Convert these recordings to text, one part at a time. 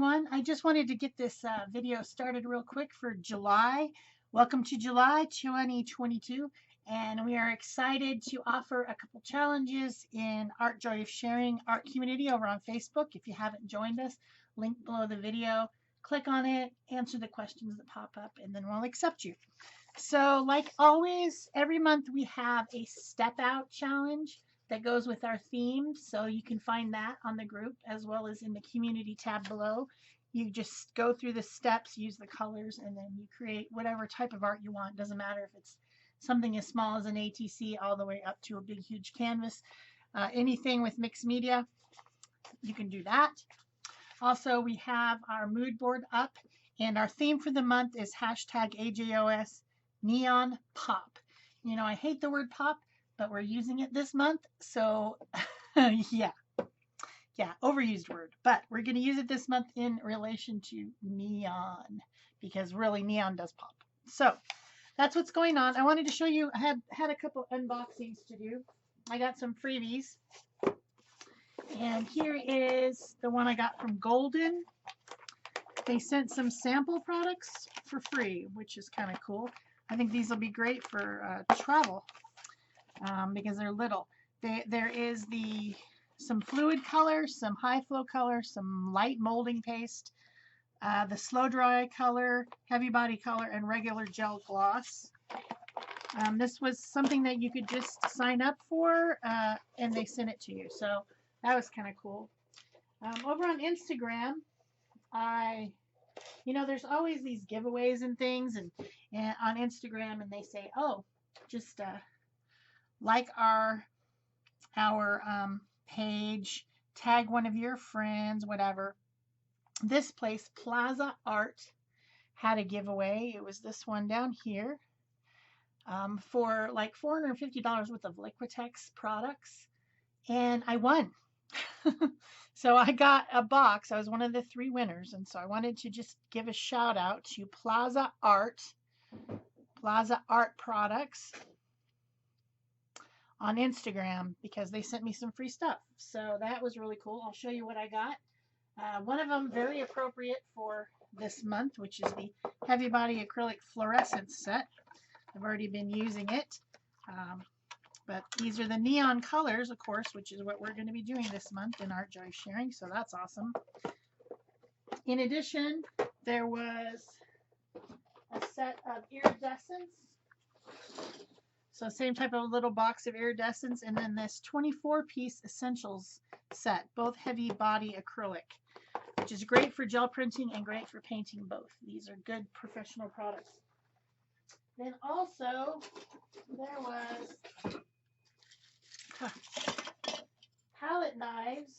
everyone. I just wanted to get this video started real quick for July. Welcome to July 2022, and we are excited to offer a couple challenges in Art Joy of Sharing Art Community over on Facebook. If you haven't joined us, link below the video. Click on it, answer the questions that pop up, and then we'll accept you. So like always, every month we have a step out challenge that goes with our theme. So you can find that on the group as well as in the community tab below. You just go through the steps, use the colors, and then you create whatever type of art you want. Doesn't matter if it's something as small as an ATC all the way up to a big, huge canvas. Anything with mixed media, you can do that. Also, we have our mood board up, and our theme for the month is hashtag AJOS Neon Pop. You know, I hate the word pop, but we're using it this month. So yeah, overused word, but we're going to use it this month in relation to neon because really neon does pop. So that's what's going on. I wanted to show you, I had a couple unboxings to do. I got some freebies. And here is the one I got from Golden. They sent some sample products for free, which is kind of cool. I think these will be great for travel because they're little. There is some fluid color, some high flow color, some light molding paste, the slow dry color, heavy body color, and regular gel gloss. This was something that you could just sign up for and they sent it to you. So that was kind of cool. Over on Instagram, there's always these giveaways and things and on Instagram, and they say, oh, just like our page, tag one of your friends, whatever. This place, Plaza Art, had a giveaway. It was this one down here for like $450 worth of Liquitex products, and I won. So I got a box. I was one of the 3 winners, and so I wanted to just give a shout out to Plaza Art Products on Instagram because they sent me some free stuff. So that was really cool. I'll show you what I got. One of them very appropriate for this month, which is the Heavy Body Acrylic Fluorescent set. I've already been using it. But these are the neon colors, of course, which is what we're going to be doing this month in Art Joy Sharing, so that's awesome. In addition, there was a set of iridescents. So same type of little box of iridescents, and then this 24-piece essentials set, both heavy body acrylic, which is great for gel printing and great for painting both. These are good professional products. Then also, there was palette knives,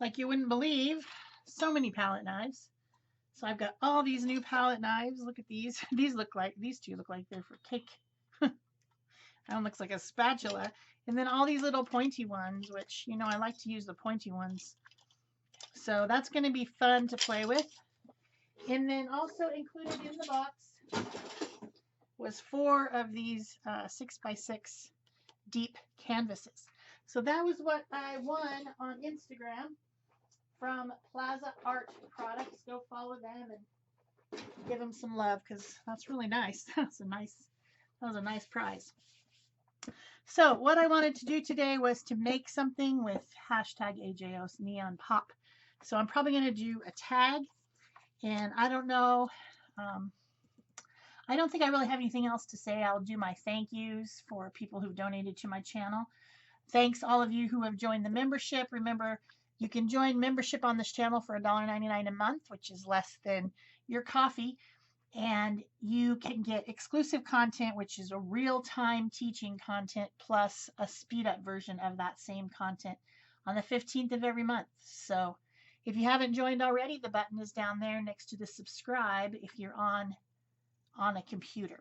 like you wouldn't believe. So many palette knives. So I've got all these new palette knives. Look at these. These two look like they're for cake. That one looks like a spatula. And then all these little pointy ones, which, I like to use the pointy ones. So that's going to be fun to play with. And then also included in the box was 4 of these 6x6 deep canvases. So that was what I won on Instagram from Plaza Art Products. Go follow them and give them some love because that's really nice. That was a nice prize. So what I wanted to do today was to make something with hashtag AJOS Neon Pop. So I'm probably going to do a tag, and I don't know. I don't think I really have anything else to say. I'll do my thank yous for people who've donated to my channel. Thanks all of you who have joined the membership. Remember, you can join membership on this channel for $1.99 a month, which is less than your coffee. And you can get exclusive content, which is a real-time teaching content, plus a speed-up version of that same content on the 15th of every month. So if you haven't joined already, the button is down there next to the subscribe if you're on a computer.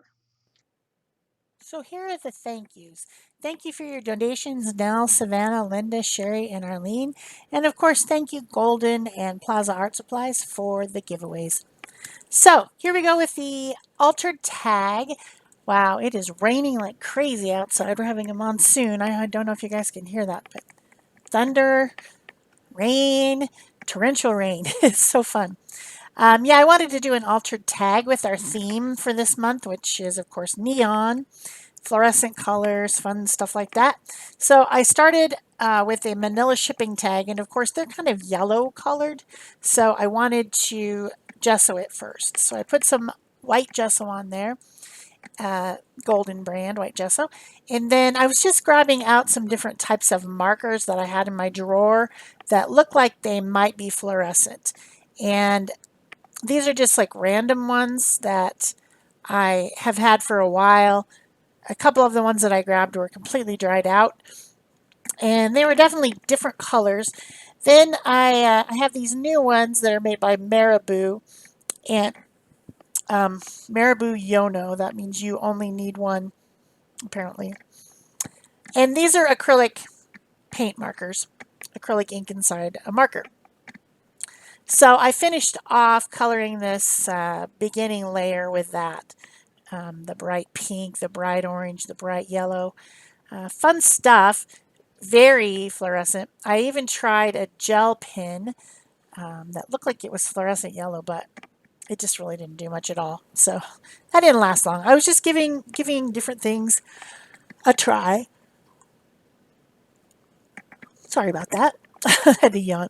So here are the thank yous. Thank you for your donations, Nell, Savannah, Linda, Sherry, and Arlene. And of course, thank you, Golden and Plaza Art Supplies, for the giveaways. So here we go with the altered tag. Wow, it is raining like crazy outside. We're having a monsoon. I don't know if you guys can hear that, but thunder, rain, torrential rain. It's so fun. Yeah, I wanted to do an altered tag with our theme for this month, which is, of course, neon, fluorescent colors, fun stuff like that. So I started with a manila shipping tag, and of course, they're kind of yellow colored. So I wanted to gesso it first. So I put some white gesso on there, golden brand white gesso. And then I was just grabbing out some different types of markers that I had in my drawer that looked like they might be fluorescent. And these are just like random ones that I have had for a while. A couple of the ones that I grabbed were completely dried out, and they were definitely different colors. Then I have these new ones that are made by Marabou, and Marabou Yono. That means you only need one, apparently. And these are acrylic paint markers, acrylic ink inside a marker. So I finished off coloring this beginning layer with that. The bright pink, the bright orange, the bright yellow. Fun stuff, very fluorescent. I even tried a gel pen that looked like it was fluorescent yellow, but it just really didn't do much at all. So that didn't last long. I was just giving different things a try. Sorry about that. I had to yawn.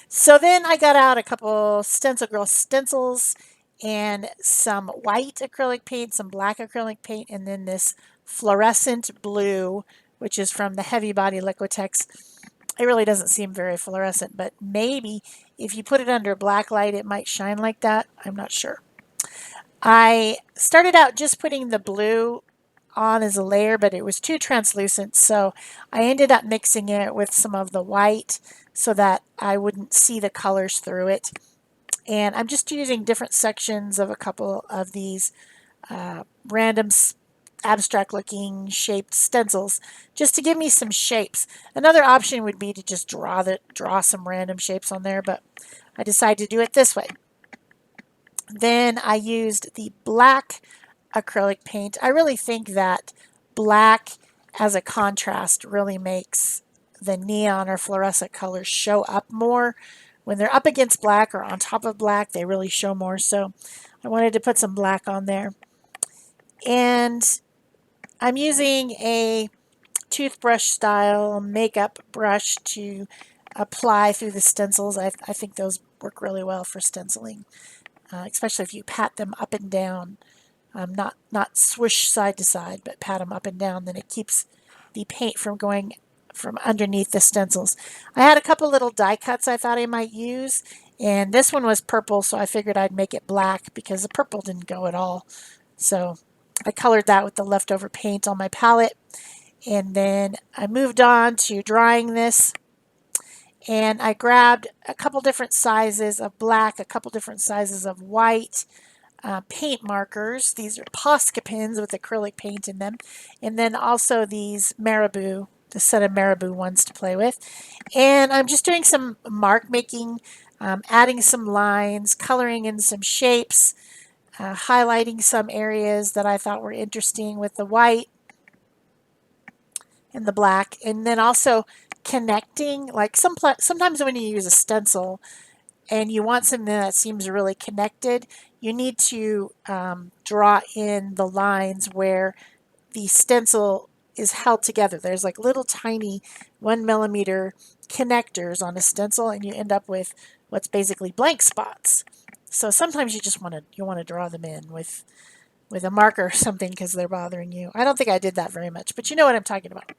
So then I got out a couple Stencil Girl stencils and some white acrylic paint, some black acrylic paint, and then this fluorescent blue, which is from the Heavy Body Liquitex. It really doesn't seem very fluorescent, but maybe if you put it under black light, it might shine like that. I'm not sure. I started out just putting the blue on as a layer, but it was too translucent, so I ended up mixing it with some of the white so that I wouldn't see the colors through it. And I'm just using different sections of a couple of these random abstract looking shaped stencils just to give me some shapes. Another option would be to just draw some random shapes on there, but I decided to do it this way. Then I used the black acrylic paint. I really think that black as a contrast really makes the neon or fluorescent colors show up more. When they're up against black or on top of black, they really show more. So I wanted to put some black on there. And I'm using a toothbrush style makeup brush to apply through the stencils. I think those work really well for stenciling, especially if you pat them up and down. Not swish side to side, but pat them up and down. Then it keeps the paint from going from underneath the stencils. I had a couple little die cuts I thought I might use, and this one was purple, so I figured I'd make it black because the purple didn't go at all. So I colored that with the leftover paint on my palette, and then I moved on to drying this. And I grabbed a couple different sizes of black, a couple different sizes of white, paint markers. These are Posca pens with acrylic paint in them. And then also these Marabou, the set of Marabou ones to play with. And I'm just doing some mark making, adding some lines, coloring in some shapes, highlighting some areas that I thought were interesting with the white and the black. And then also connecting, like sometimes when you use a stencil, and you want something that seems really connected, you need to draw in the lines where the stencil is held together. There's like little tiny 1mm connectors on a stencil, and you end up with what's basically blank spots. So sometimes you just want to draw them in with a marker or something because they're bothering you. I don't think I did that very much, but you know what I'm talking about.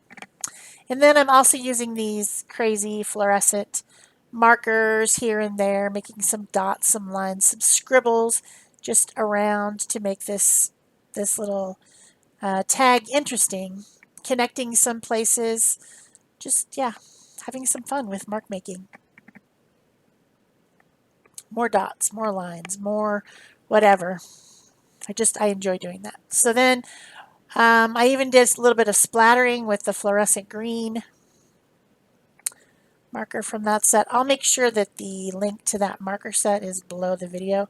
And then I'm also using these crazy fluorescent markers here and there, making some dots, some lines, some scribbles just around to make this little tag interesting, connecting some places, just, yeah, having some fun with mark making. More dots, more lines, more whatever. I enjoy doing that. So then I even did a little bit of splattering with the fluorescent green marker from that set. I'll make sure that the link to that marker set is below the video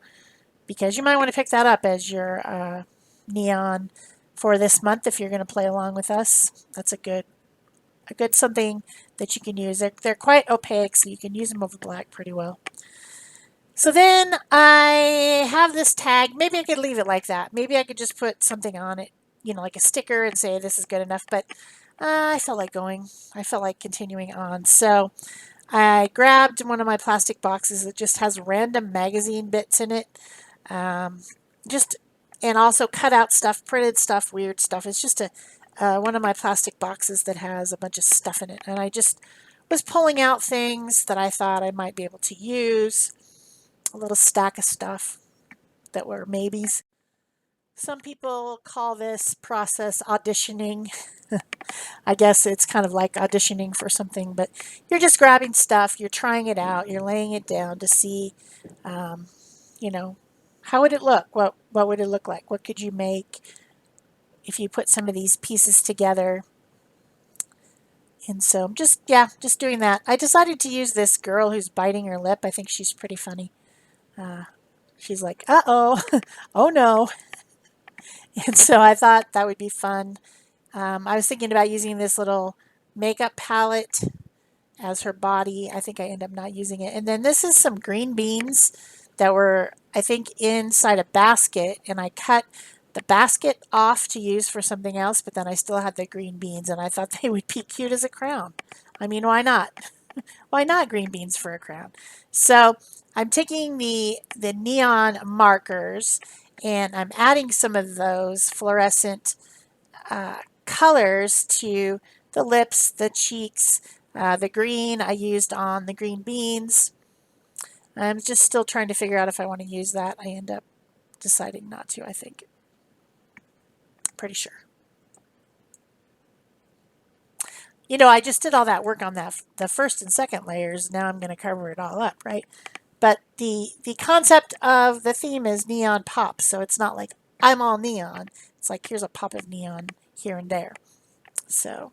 because you might want to pick that up as your neon for this month if you're going to play along with us. That's a good a good something that you can use. They're quite opaque, so you can use them over black pretty well. So then I have this tag. Maybe I could leave it like that. Maybe I could just put something on it, like a sticker and say this is good enough. But I felt like going. I felt like continuing on. So I grabbed one of my plastic boxes that just has random magazine bits in it. Um, just and also cut out stuff, printed stuff, weird stuff. It's just a one of my plastic boxes that has a bunch of stuff in it. And I just was pulling out things that I thought I might be able to use. A little stack of stuff that were maybes. Some people call this process auditioning. I guess it's kind of like auditioning for something, but you're just grabbing stuff, you're trying it out, you're laying it down to see, um, you know, how would it look? What would it look like? What could you make if you put some of these pieces together? And so just doing that. I decided to use this girl who's biting her lip. I think she's pretty funny. She's like, uh-oh, oh no. And so I thought that would be fun. I was thinking about using this little makeup palette as her body. I think I end up not using it. And then this is some green beans that were, I think, inside a basket. And I cut the basket off to use for something else, but then I still had the green beans, and I thought they would be cute as a crown. I mean, why not? Why not green beans for a crown? So I'm taking the neon markers and I'm adding some of those fluorescent colors to the lips, the cheeks, the green I used on the green beans. I'm just still trying to figure out if I want to use that. I end up deciding not to, I think. Pretty sure. I just did all that work on the first and second layers. Now I'm going to cover it all up, right? But the concept of the theme is neon pop, so it's not like I'm all neon. It's like here's a pop of neon here and there. So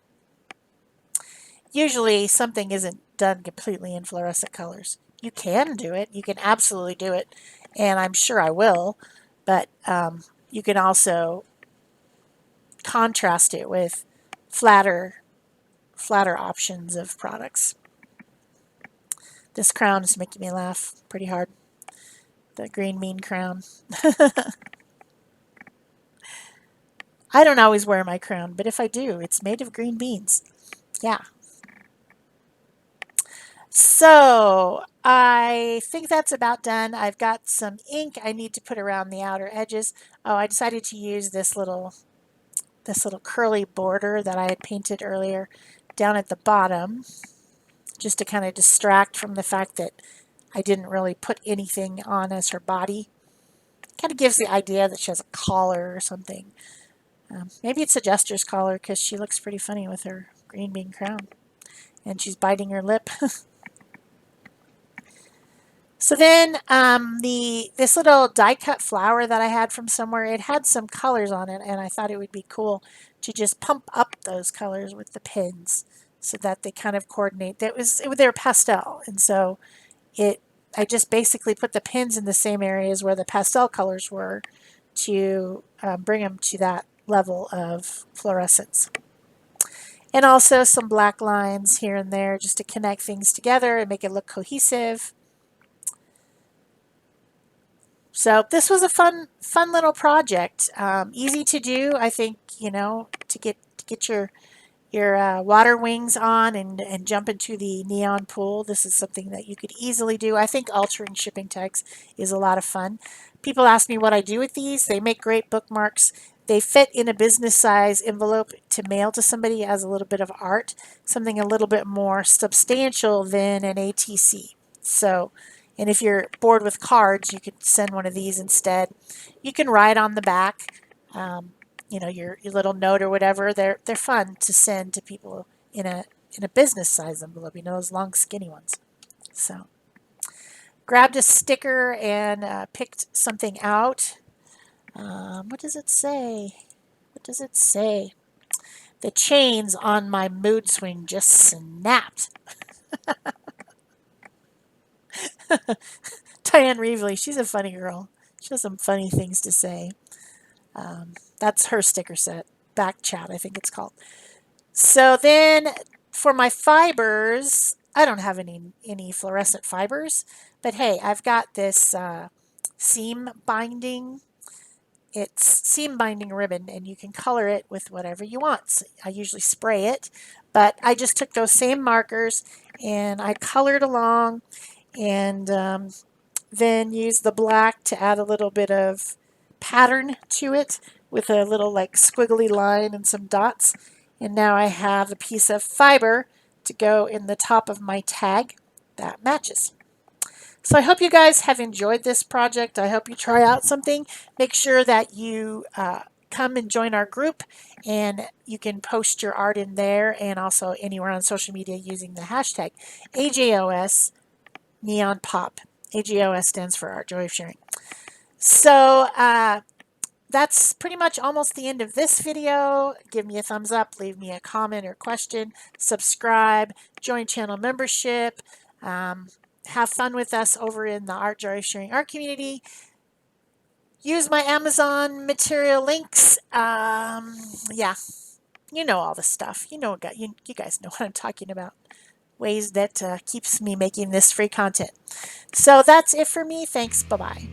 usually something isn't done completely in fluorescent colors. You can do it. You can absolutely do it, and I'm sure I will. But you can also contrast it with flatter options of products. This crown is making me laugh pretty hard. The green bean crown. I don't always wear my crown, but if I do, it's made of green beans. Yeah. So I think that's about done. I've got some ink I need to put around the outer edges. Oh, I decided to use this little curly border that I had painted earlier down at the bottom, just to kind of distract from the fact that I didn't really put anything on as her body. Kind of gives the idea that she has a collar or something. Maybe it's a jester's collar because she looks pretty funny with her green bean crown. And she's biting her lip. So then this little die cut flower that I had from somewhere, it had some colors on it, and I thought it would be cool to just pump up those colors with the pins so that they kind of coordinate. They were pastel, and so I just basically put the pins in the same areas where the pastel colors were to bring them to that level of fluorescence. And also some black lines here and there just to connect things together and make it look cohesive. So this was a fun little project. Easy to do, I think. To get your water wings on and jump into the neon pool. This is something that you could easily do. I think altering shipping tags is a lot of fun. People ask me what I do with these. They make great bookmarks. They fit in a business size envelope to mail to somebody as a little bit of art, something a little bit more substantial than an ATC. So, and if you're bored with cards, you could send one of these instead. You can write on the back, your little note or whatever. They're fun to send to people in a business size envelope. Those long skinny ones. So, grabbed a sticker and picked something out. What does it say? What does it say? The chains on my mood swing just snapped. Diane Reevely, she's a funny girl. She has some funny things to say. That's her sticker set. Back chat, I think it's called. So then For my fibers, I don't have any fluorescent fibers, but hey, I've got this seam binding. It's seam binding ribbon, and you can color it with whatever you want. So I usually spray it, but I just took those same markers and I colored along, and then used the black to add a little bit of pattern to it with a little like squiggly line and some dots. And now I have a piece of fiber to go in the top of my tag that matches. So I hope you guys have enjoyed this project. I hope you try out something. Make sure that you come and join our group, and you can post your art in there and also anywhere on social media using the hashtag AJOS Neon Pop. AJOS stands for Art Joy of Sharing. So that's pretty much almost the end of this video. Give me a thumbs up, leave me a comment or question, subscribe, join channel membership, have fun with us over in the Art Joy of Sharing art community. Use my Amazon material links. Yeah, you know all the stuff. You guys know what I'm talking about. Ways that keeps me making this free content. So that's it for me. Thanks. Bye-bye.